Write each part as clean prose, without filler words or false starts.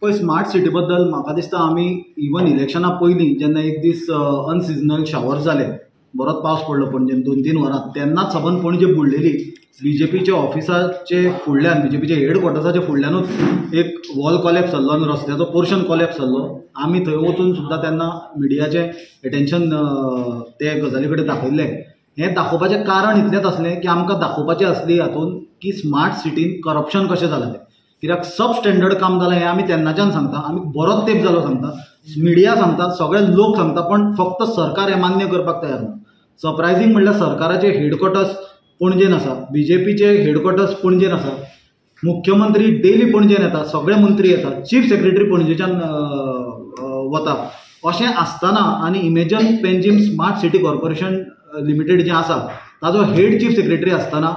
पळय smart city बद्दल म्हाका दिसता आमी इवन इलेक्शना पयलीं जेन्ना एक दीस अनसिजनल शावर्स जाले, बरोच पावस पडलो पणजेन 2-3 वरां, तेन्नाच साबन पणजे बुडलेली. बीजेपीच्या ऑफिसाचे फुडल्यान, बीजेपीच्या हेडक्वॉर्टर्साच्या फुडल्यानूच एक वॉल कॉलेप्स जाल्लो आनी रस्त्याचो पोर्शन कॉलेप्स जाल्लो. आमी थंय वचून सुद्दां तेन्ना मिडियाचें एटेन्शन ते गजाली कडेन दाखयल्लें. हें दाखोवपाचें कारण इतलेंच आसलें की आमकां दाखोवपाचें आसली हातून की स्मार्ट सिटीन करप्शन कशें जालां तें. कित्याक सब स्टँडर्ड काम जालां हें आमी तेन्नाच्यान सांगता, आमी बरोच तेंप जालो सांगता, मिडिया सांगता, सगळे लोक सांगता, पण फक्त सरकार हें मान्य करपाक तयार ना. सरप्रायझींग म्हणल्यार सरकाराचे हेडक्वॉर्टर्स पणजेन आसा, बीजेपीचे हेडक्वॉर्टर्स पणजेन आसा, मुख्यमंत्री डेली पणजेन येता, सगळे मंत्री येतात, चीफ सेक्रेटरी पणजेच्यान वता. अशें आसतना आनी imagine Panjim smart city corporation limited जें आसा ताजो हेड चीफ सेक्रेटरी आसतना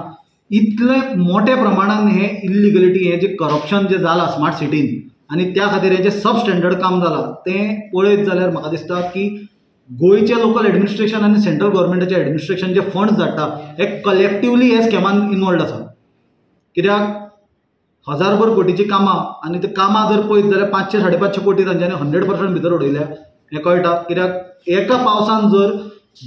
इतले मोठ्या प्रमाणान हे इल्लिगलिटी, हें जें करप्शन जें जालां स्मार्ट सिटीन आनी त्या खातीर हें जें सब स्टँडर्ड काम जालां तें पळयत जाल्यार म्हाका दिसता की गोंयचे लोकल एडमिनिस्ट्रेशन आनी सेंट्रल गव्हर्मेंटाचें एडमिनिस्ट्रेशन जे फंड्स धाडटा हे कलेक्टिवली हे स्कॅमान इनवॉल्ड आसा. कित्याक हजारभर कोटीची कामां आनी ते कामां जर पळयत जाल्यार 500-550 कोटी तांच्यांनी 100% भितर उडयल्या हें कळटा. कित्याक एका पावसान जर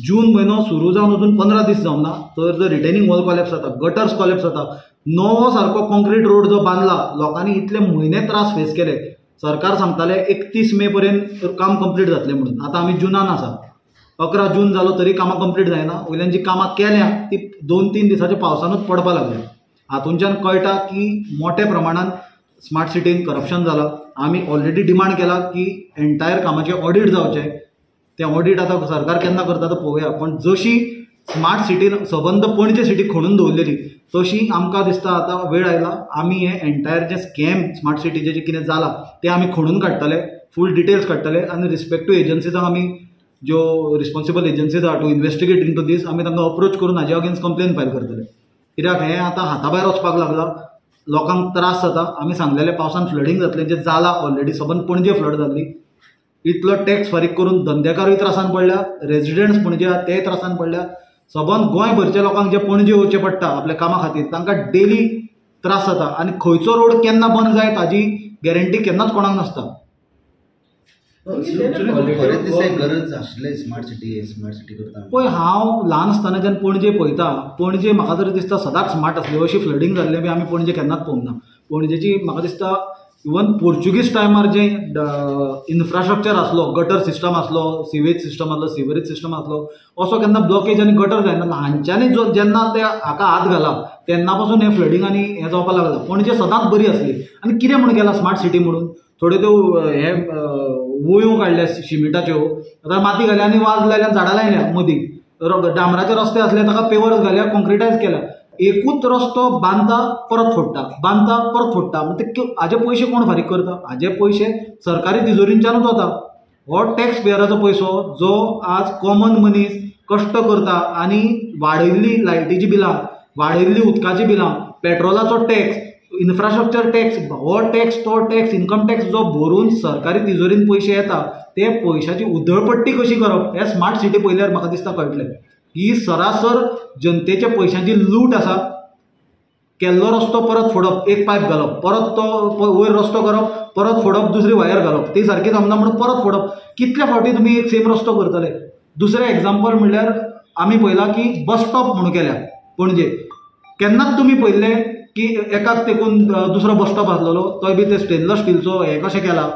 जून म्हयनो सुरू जावन अजून 15 दीस जावना तर जर रिटेनिंग वॉल कॉलेप्स जाता, गटर्स कॉलेप्स जाता, नवो सारको कॉन्क्रीट रोड जो बांदला, लोकांनी इतले म्हयने त्रास फेस केले. सरकार सांगताले 31 मे पर्यंत काम कंप्लीट जातलें म्हणून, आतां आमी जुनान आसा, 11 जून जालो तरी कामां कंप्लीट जायना. वयल्यान जी कामां केल्या ती 2-3 दिसाच्या पावसानूच पडपाक लागल्या. हातूंच्यान कळटा की मोठ्या प्रमाणान स्मार्ट सिटीन करप्शन जालां. आमी ऑलरेडी डिमांड केला की एंटायर कामाचें ऑडिट जावचें. तें ऑडिट आतां सरकार केन्ना करता तें पळोवया. पण जशी स्मार्ट सिटीन सबंद पणजे सिटी खणून दवरलेली तशी आमकां दिसता आतां वेळ आयला आमी हें एंटायर जें स्कॅम स्मार्ट सिटीचें जें कितें जालां तें आमी खणून काडटले, फूल डिटेल्स काडटले आनी रिस्पेक्टीव एजन्सीजांक आमी ज्यो रिस्पॉन्सिबल एजन्सीज आहा टू इन्वेस्टिगेट इन टू दीस आमी तांकां अप्रोच करून हाजे अगेन्स्ट कंप्लेन फायल करतले. कित्याक हें आतां हाताभायर वचपाक लागलां, लोकांक त्रास जाता. आमी सांगलेलें पावसान फ्लडींग जातलें, जें जालां ऑलरेडी, सबंद पणजे फ्लड जाल्ली. इतलो टॅक्स फारीक करून धंदेकारूय त्रासान पडल्या, रेजिडेंट्स पणजे आहा तेय त्रासान पडल्या. सबंद गोंयभरच्या लोकांक जे पणजे वचचें पडटा आपल्या कामा खातीर तांकां डेली त्रास जाता आनी खंयचो रोड केन्ना बंद जाय ताजी गॅरंटी केन्नाच कोणाक नासता. गरज आसले स्मार्ट सिटी करता पळय, हांव ल्हान आसतनाच्यान पणजे पळयता. पणजे म्हाका तरी दिसता सदांच स्मार्ट आसली. अशी फ्लडींग जाल्लें बी आमी पणजे केन्नाच पळोवंक ना. पणजेची म्हाका दिसता इवन पोर्चुगीज टायमार जे इन्फ्रास्ट्रक्चर आसलो, गटर सिस्टम आसलो, सिवेज सिस्टम आसलो, सिवरेज सिस्टम आसलो, असो केन्ना ब्लॉकेज आनी गटर जायना. ल्हानच्यानी जेन्ना ते हाका हात घाला तेन्ना पासून हें फ्लडींग आनी हें जावपाक लागलां. पणजे सदांच बरी आसली. आनी कितें म्हूण केलां स्मार्ट सिटी म्हणून, थोड्यो त्यो हे वोयो काडल्या शिमिटाच्यो, आतां माती घाल्या आनी वाज लायल्या, झाडां लायल्या मदीं. डांबराचे रस्ते आसले ताका पेवर्स घाल्या, कॉन्क्रिटायज केल्या. एकूच रस्तो बांदता परत फोडटा, बांदता परत फोडटा. म्हणजे हाजे पयशे कोण फारीक करता? हाजे पयशे सरकारी तिजोरींच्यानूच वता. हो टॅक्स पेयराचो पयसो जो आज कॉमन मनीस कश्ट करता आनी वाडयल्ली लायटीची बिलां, वाडयल्ली उदकाची बिलां, पेट्रोलाचो टॅक्स, इन्फ्रास्ट्रक्चर टॅक्स, हो टॅक्स तो टॅक्स, इन्कम टॅक्स जो भरून सरकारी तिजोरीन पयशे येता ते पयशाची उधळपट्टी कशी करप हें स्मार्ट सिटी पयल्यार म्हाका दिसता कळटलें. ही सरासर जनतेच्या पयशांची लूट आसा. केल्लो रस्तो परत फोडप, एक पायप घालप, परत तो वयर रस्तो करप, परत फोडप, दुसरी वायर घालप, ती सारकी जमना म्हणून परत फोडप. कितल्या फावटी तुमी एक सेम रस्तो करतले? दुसरें एग्जाम्पल म्हणल्यार आमी पळयलां की बस स्टॉप म्हणून केल्या पणजे. केन्नाच तुमी पळयल्लें की एकाक तेकून दुसरो बस स्टॉप आसलेलो, तोय बी ते स्टेनलेस स्टीलचो हें कशें केला,